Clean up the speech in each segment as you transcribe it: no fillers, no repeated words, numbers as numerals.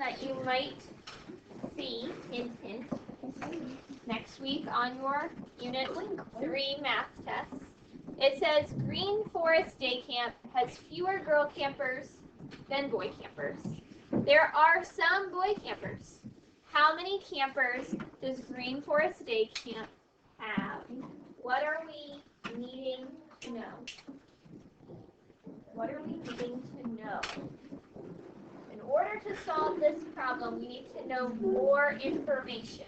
that you might see, hint, hint, next week on your Unit 3 math test. It says Green Forest Day Camp has fewer girl campers than boy campers. There are some boy campers. How many campers does Green Forest Day Camp have? What are we needing to know? What are we needing to know? In order to solve this problem, we need to know more information.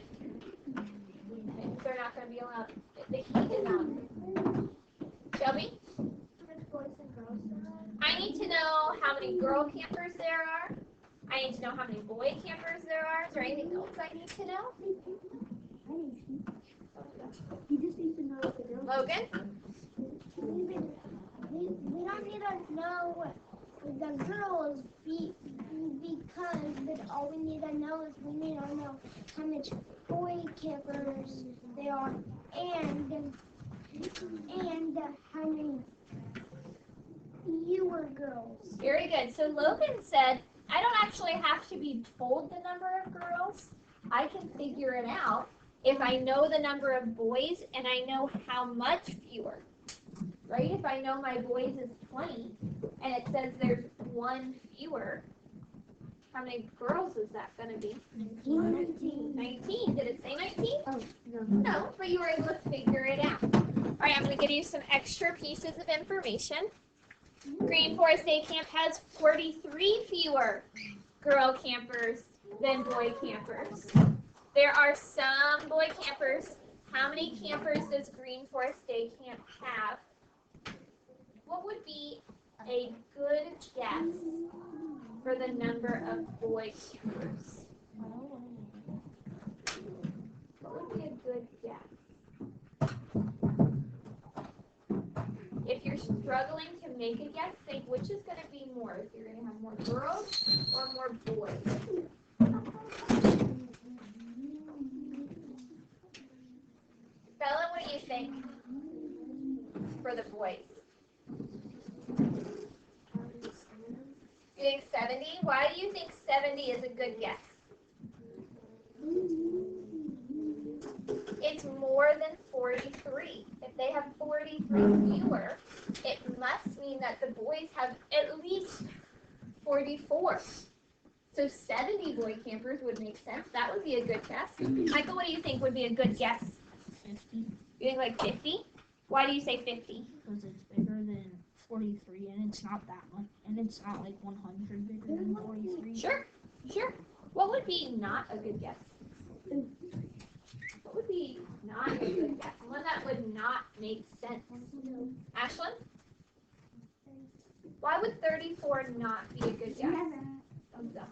Okay, they're not going to be allowed. The heat is on. Shelby? I need to know how many girl campers there are. I need to know how many boy campers there are. Is there anything else I need to know? You just need to know the girls. Logan? We don't need to know the girls because all we need to know is we need to know how much boy campers there are and how many fewer girls. Very good. So Logan said, I don't actually have to be told the number of girls. I can figure it out if I know the number of boys and I know how much fewer. Right? If I know my boys is 20 and it says there's one fewer, how many girls is that going to be? 19. 19. Did it say 19? Oh, no. No, but you were able to figure it out. All right, I'm going to give you some extra pieces of information. Green Forest Day Camp has 43 fewer girl campers than boy campers. There are some boy campers. How many campers does Green Forest Day Camp have? What would be a good guess for the number of boy campers? What would be a good guess? If you're struggling to make a guess, think which is going to be more. If you're going to have more girls or more boys. Bella, what do you think for the boys? You think 70? Why do you think 70 is a good guess? It's more than 43. If they have 43 fewer, it must mean that the boys have at least 44. So 70 boy campers would make sense. That would be a good guess. Michael, what do you think would be a good guess? 50. You think like 50? Why do you say 50? Because it's bigger than 43, and it's not that much, and it's not like 100 bigger than 43. Sure. What would be not a good guess? What would be not a good guess? One that would not make sense. Ashlyn? Why would 34 not be a good guess? Thumbs up.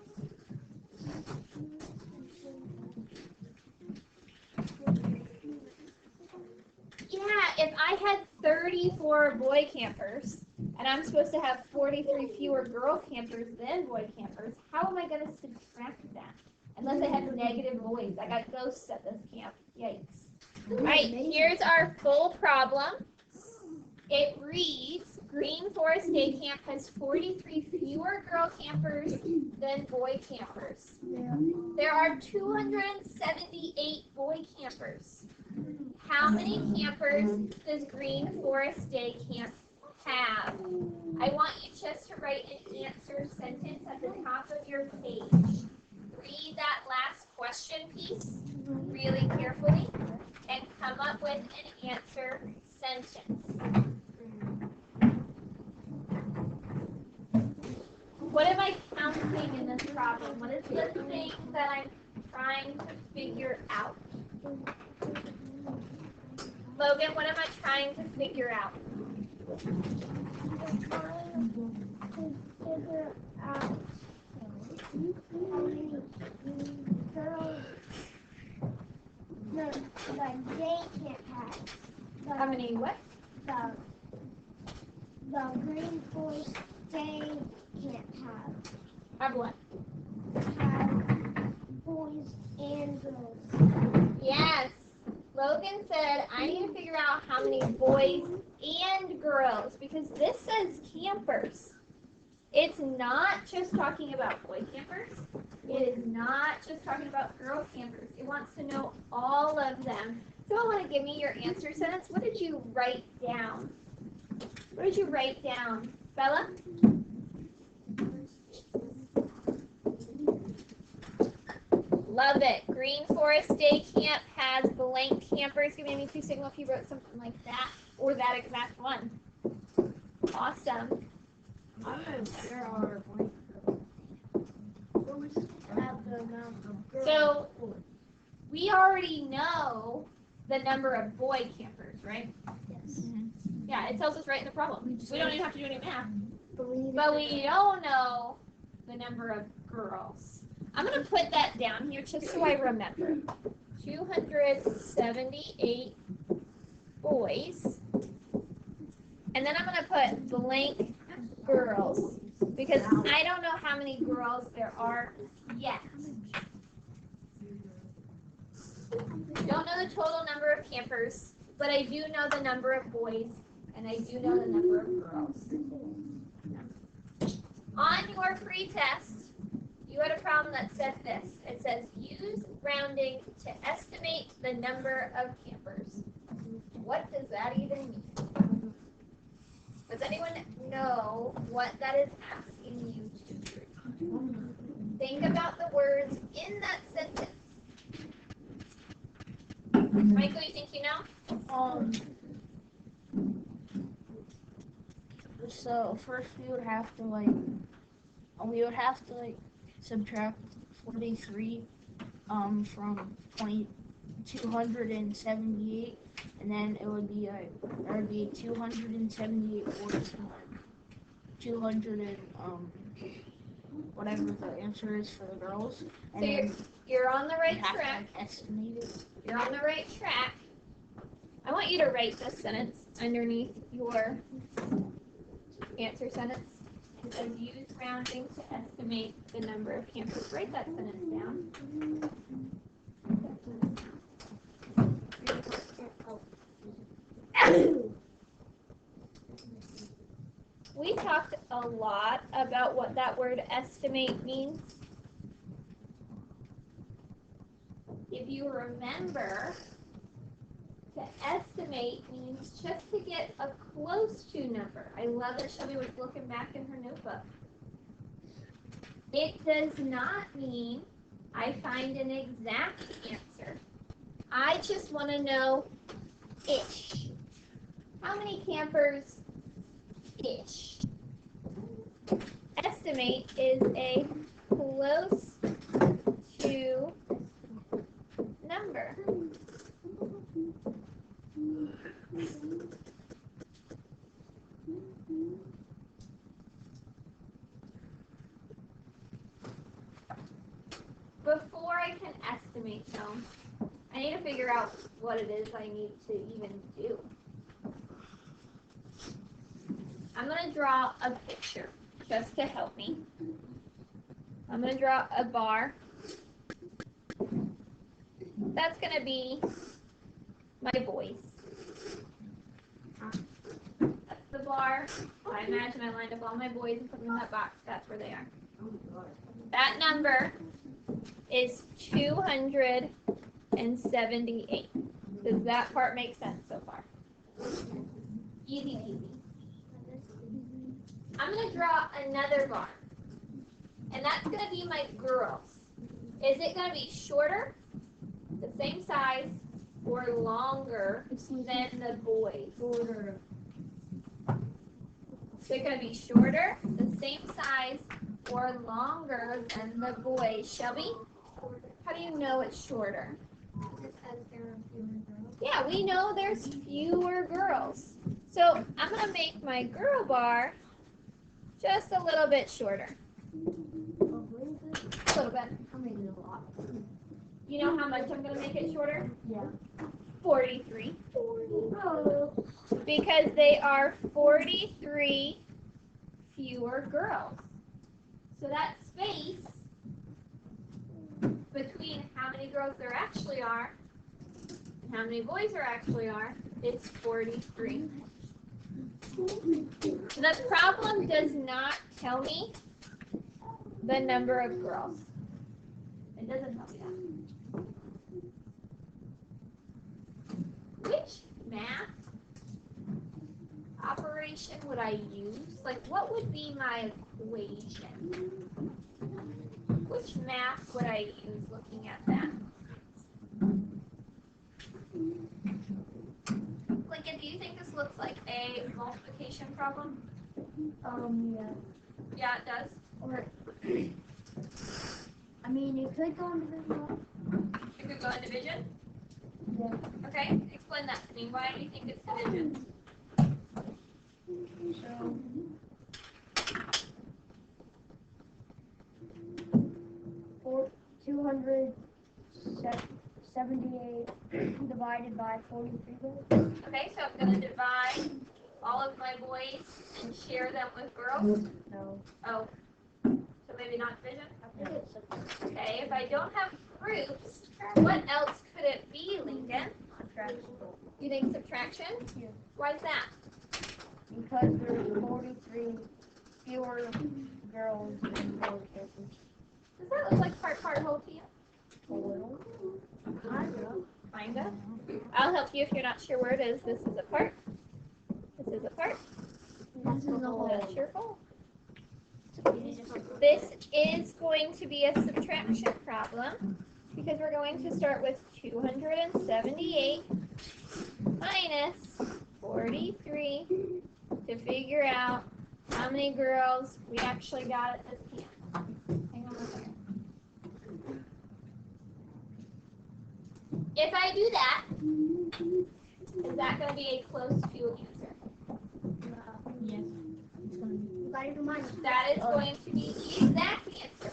Yeah, if I had 34 boy campers, and I'm supposed to have 43 fewer girl campers than boy campers, how am I going to subtract that? Unless I have negative boys. I got ghosts at this camp. Yikes. All right, here's our full problem. It reads, Green Forest Day Camp has 43 fewer girl campers than boy campers. There are 278 boy campers. How many campers does Green Forest Day Camp have? I want you just to write an answer sentence at the top of your page. Read that last question piece really carefully and come up with an answer sentence. What am I counting in this problem? What is the thing that I'm trying to figure out? Logan, what am I trying to figure out? I'm trying to figure out how many girls the day camp has. How many what? The Green Forest Day camp Have what? have boys and girls. Yes. Logan said, I need to figure out how many boys and girls, because this says campers. It's not just talking about boy campers. It is not just talking about girl campers. It wants to know all of them. So I want to give me your answer sentence. What did you write down? What did you write down? Bella? Love it. Green Forest Day Camp has blank campers. Give me a 2 signal if you wrote something like that or that exact one. Awesome. I'm going to share our blank. So we just have the amount of girls. So we already know the number of boy campers, right? Yes. Yeah, it tells us right in the problem. We don't even have to do any math. Believe But we don't know the number of girls. I'm going to put that down here just so I remember. 278 boys. And then I'm going to put blank girls because I don't know how many girls there are yet. Don't know the total number of campers, but I do know the number of boys and I do know the number of girls. On your pretest, you had a problem that said this. It says use rounding to estimate the number of campers. What does that even mean? Does anyone know what that is asking you to do? Think about the words in that sentence. Michael, you think you know? So first we would have to subtract 43 from 278, and then it would be there would be 278 boys and 200 and whatever the answer is for the girls. And So you're on the right you have track. to estimate it. You're on the right track. I want you to write this sentence underneath your answer sentence. It says use rounding to estimate the number of campers. Write that sentence down. We talked a lot about what that word estimate means. If you remember, to estimate means just to get a close to number. I love that Shelby was looking back in her notebook. It does not mean I find an exact answer. I just want to know ish. How many campers ish? Estimate is a close to number. Before I can estimate them, I need to figure out what it is I need to even do. I'm going to draw a picture just to help me. I'm going to draw a bar. That's going to be my boys. That's the bar. I imagine I lined up all my boys and put them in that box. That's where they are. That number is 278. Does that part make sense so far? Easy peasy. I'm going to draw another bar. And that's going to be my girls. Is it going to be shorter, the same size, or longer than the boys? Shorter. So it's going to be shorter, the same size, or longer than the boys. Shelby, how do you know it's shorter? Because there are fewer girls. Yeah, we know there's fewer girls. So I'm going to make my girl bar just a little bit shorter. A little bit. I'm making a lot. You know how much I'm going to make it shorter? Yeah. 43. Oh. Because they are 43 fewer girls. So that space between how many girls there actually are and how many boys there actually are is 43. The problem does not tell me the number of girls. It doesn't tell me that. Which math operation would I use? Like, what would be my equation? Which math would I use looking at that? Lincoln, do you think this looks like a multiplication problem? Yeah. Yeah, it does. Or, I mean, it could go into division. It could go in division? Yeah. Okay, explain that to me. Why do you think it's division? So, 278 divided by 43. Okay, so I'm going to divide all of my boys and share them with girls? No. Oh, so maybe not division? Okay, if I don't have groups, what else could it be, Lincoln? You think subtraction? Yeah. Why is that? Because there's 43 fewer girls than boy campers. Does that look like part whole to you? A little. Kinda. I'll help you if you're not sure where it is. This is a part. This is a part. This is a whole. That's your whole. This is going to be a subtraction problem because we're going to start with 278 minus 43 to figure out how many girls we actually got at this camp. Hang on a second. If I do that, is that going to be a close to answer? Yes. That is going to be the exact answer.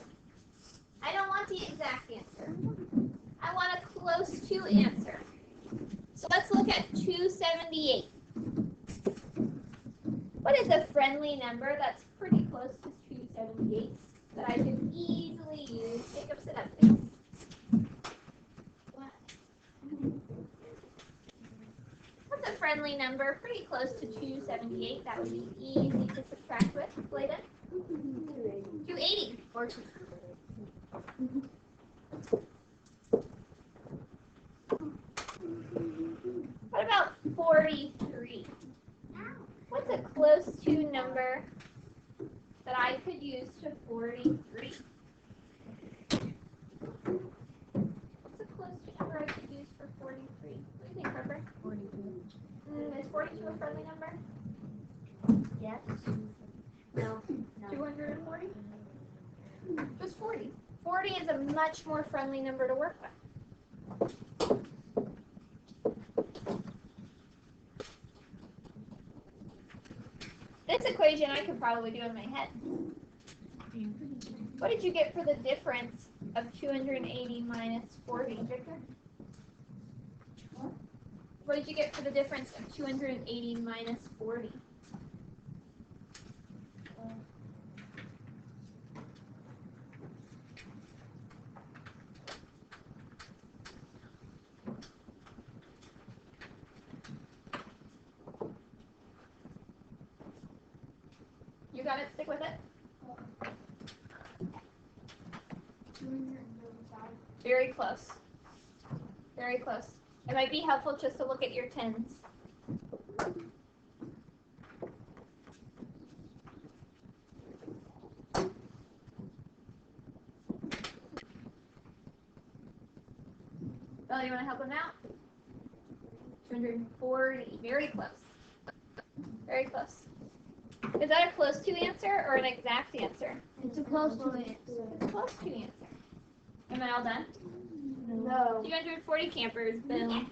I don't want the exact answer. I want a close to answer. So let's look at 278. What is a friendly number that's pretty close to 278 that I can easily use? Jacob, sit up, please. What's a friendly number pretty close to 278 that would be easy to subtract with? Layden? 280. Or What about 43? What's a close to number that I could use to 43? What's a close to number I could use for 43? What do you think, Harper? 42. Is 42 a friendly number? Yes. No. 240? Just 40. 40 is a much more friendly number to work with. This equation I could probably do in my head. What did you get for the difference of 280 minus 40, Victor? What did you get for the difference of 280 minus 40? You got it? Stick with it. Very close. Very close. It might be helpful just to look at your tens. Bella, you want to help him out? 240. Very close. Very close. Is that a close to answer or an exact answer? It's a close to answer. Close to answer. Am I all done? No. 240 campers. Boom.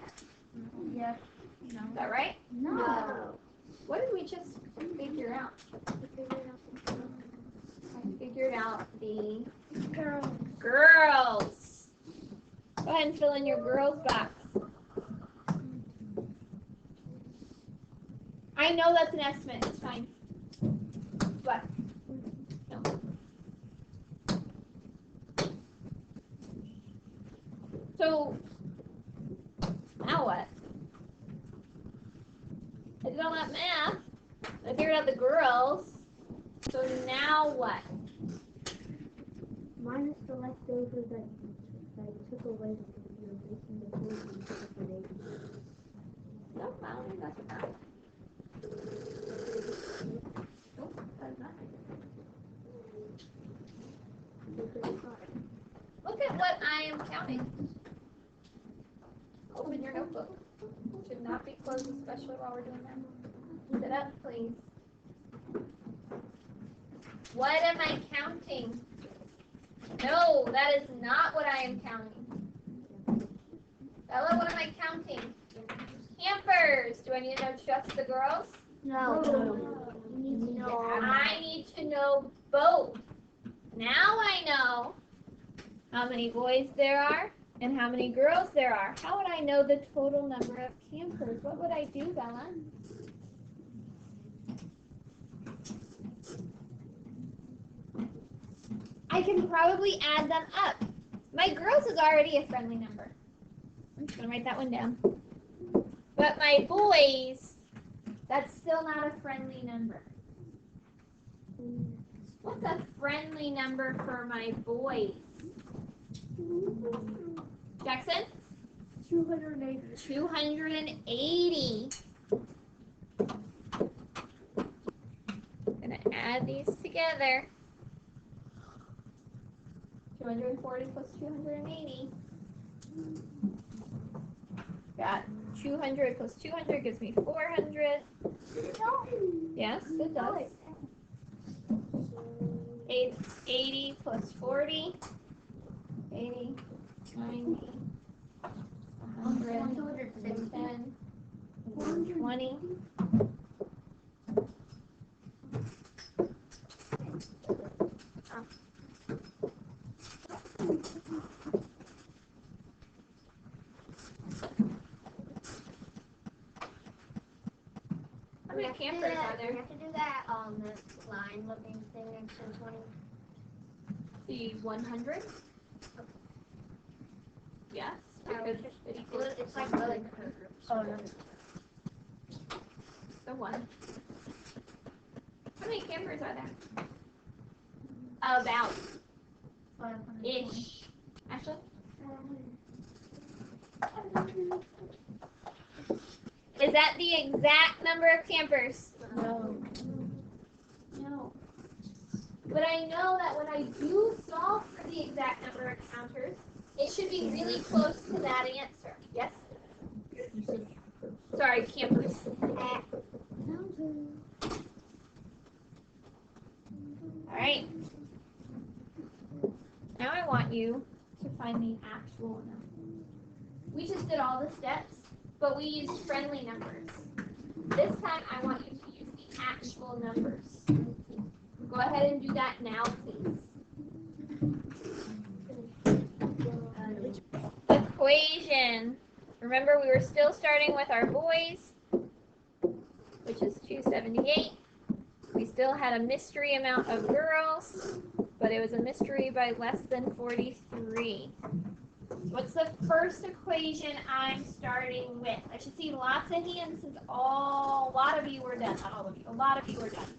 Yeah. Is that right? No. What did we just figure out? I figured out the girls. Go ahead and fill in your girls box. I know that's an estimate. It's fine. What? No. So, now what? I did all that math. I figured out the girls. So now what? minus the leftovers that I took away because you're making the food into different ages. No, I don't think that's what that. Nope, that's not. Look at what I am counting. Open your notebook. Should not be closed, especially while we're doing that. Keep it up, please. What am I counting? No, that is not what I am counting. Bella, what am I counting? Campers. Do I need to know just the girls? No. You need to know. I need to know both. Now I know how many boys there are and how many girls there are. How would I know the total number of campers? What would I do, Bella? I can probably add them up. My girls is already a friendly number. I'm just going to write that one down. But my boys, that's still not a friendly number. What's a friendly number for my boys? Jackson? 280. 280. Gonna add these together. 240 plus 280. Got 200 plus 200 gives me 400. Yes, it does. 80 plus 40. 80, 90, 100, 110, 120. How many campers are there? You have to do that the line looking thing next to 20. The 100? Yes. Because it equals It's like really curved. Oh, no. the 1. How many campers are there? About. Ish. Ashley? Is that the exact number of campers? No. No. But I know that when I do solve for the exact number of counters, it should be really close to that answer. Yes? Sorry, campers. Alright. Now I want you to find the actual number. We just did all the steps, but we used friendly numbers. This time I want you to use the actual numbers. Go ahead and do that now, please. Equation. Remember, we were still starting with our boys, which is 278. We still had a mystery amount of girls, but it was a mystery by less than 43. What's the first equation I'm starting with? I should see lots of hands since a lot of you were done. Not all of you. A lot of you were done.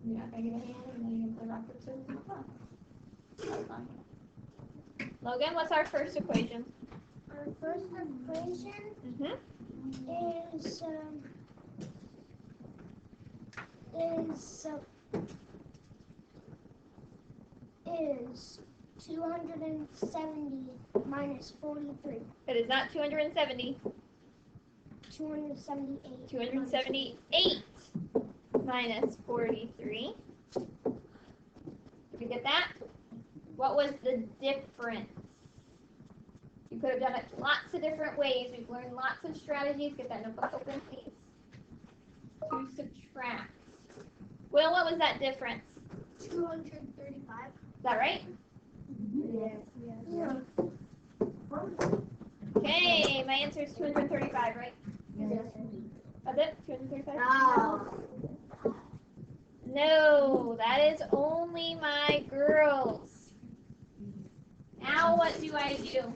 Yeah, I get a hand and then you can play rock, paper, scissors, and fun. Logan, what's our first equation? Our first equation is 270 minus 43. It is not 270. 278. 278 minus 43. Did we get that? What was the difference? You could have done it lots of different ways. We've learned lots of strategies. Get that notebook open, please. To subtract. Will, what was that difference? 235. Is that right? Yes. Okay, my answer is 235, right? Yes. That's it? 235? No. No, that is only my girls. Now what do I do?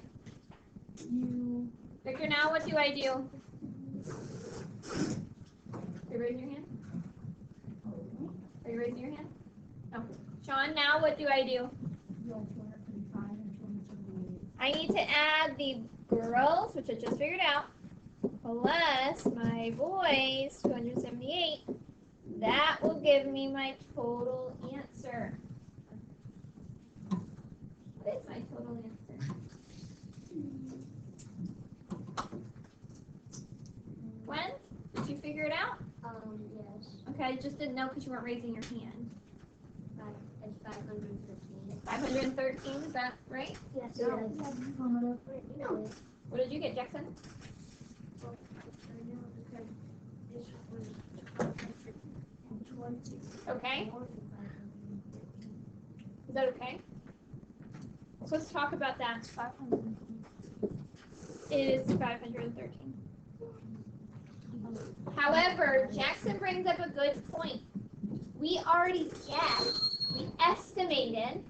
Victor, now what do I do? you raising your hand? Are you raising your hand? No. Sean, now what do I do? I need to add the girls, which I just figured out, plus my boys, 278. That will give me my total answer. What is my total answer? When? Did you figure it out? Yes. Okay, I just didn't know because you weren't raising your hand. It's 513. 513, is that right? Yes. Yeah. No. What did you get, Jackson? Okay. Is that okay? So let's talk about that. 513. It is 513. However, Jackson brings up a good point. We already guessed, we estimated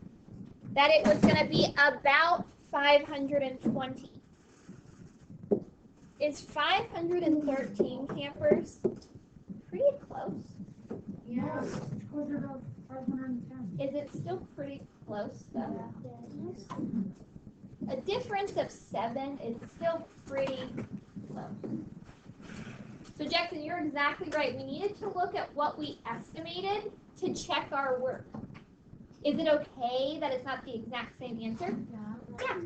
that it was going to be about 520. Is 513 campers pretty close? Yeah, it's closer to 510. Is it still pretty close though? Yes. A difference of 7 is still pretty close. So Jackson, you're exactly right. We needed to look at what we estimated to check our work. Is it okay that it's not the exact same answer? Yeah.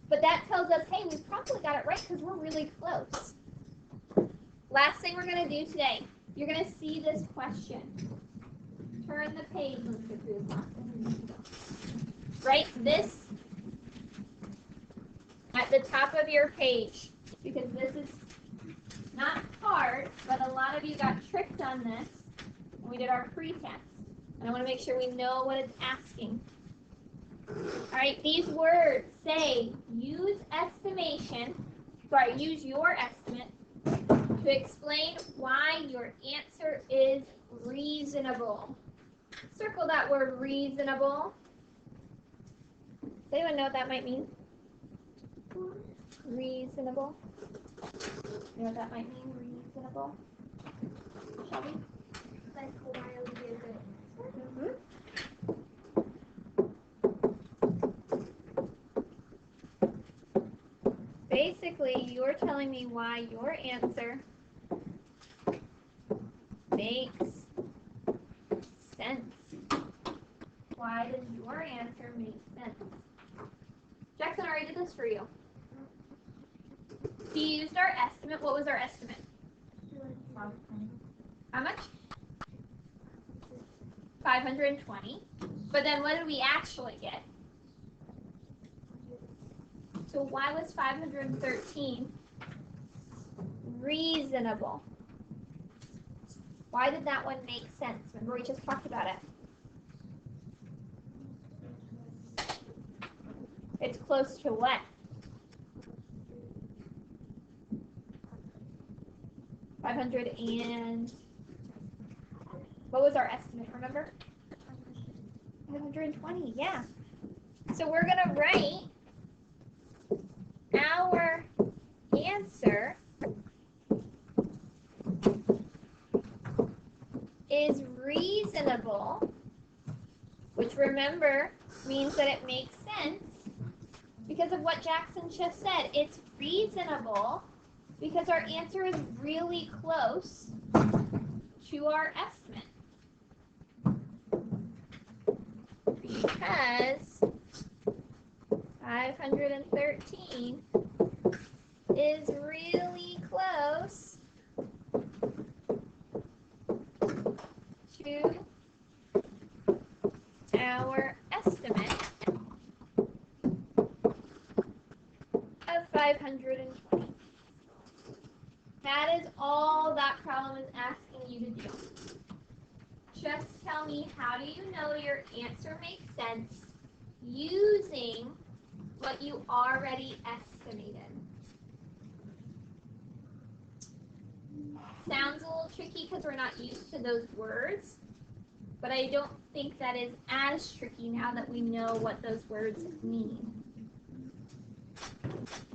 But that tells us, hey, we probably got it right because we're really close. Last thing we're going to do today, you're going to see this question. Turn the page. Let's get through this. Right? This at the top of your page, because this is not hard, but a lot of you got tricked on this when we did our pre-test. And I want to make sure we know what it's asking. All right, these words say use your estimate to explain why your answer is reasonable. Circle that word reasonable. Does anyone know what that might mean? Reasonable. You know what that might mean? Reasonable. Shelby? Like why would be a good answer? Basically, you're telling me why your answer makes sense. Why does your answer make sense? Jackson already did this for you. He used our estimate. What was our estimate? How much? 520. But then what did we actually get? So why was 513 reasonable? Why did that one make sense? Remember we just talked about it. It's close to what? What was our estimate, remember? 520, yeah. So we're going to write our answer is reasonable, which remember means that it makes sense because of what Jackson just said. It's reasonable because our answer is really close to our estimate. Because 513 is really close to our estimate of 520. That is all that problem is asking you to do. Just tell me, how do you know your answer makes sense using what you already estimated? Sounds a little tricky because we're not used to those words, but I don't think that is as tricky now that we know what those words mean.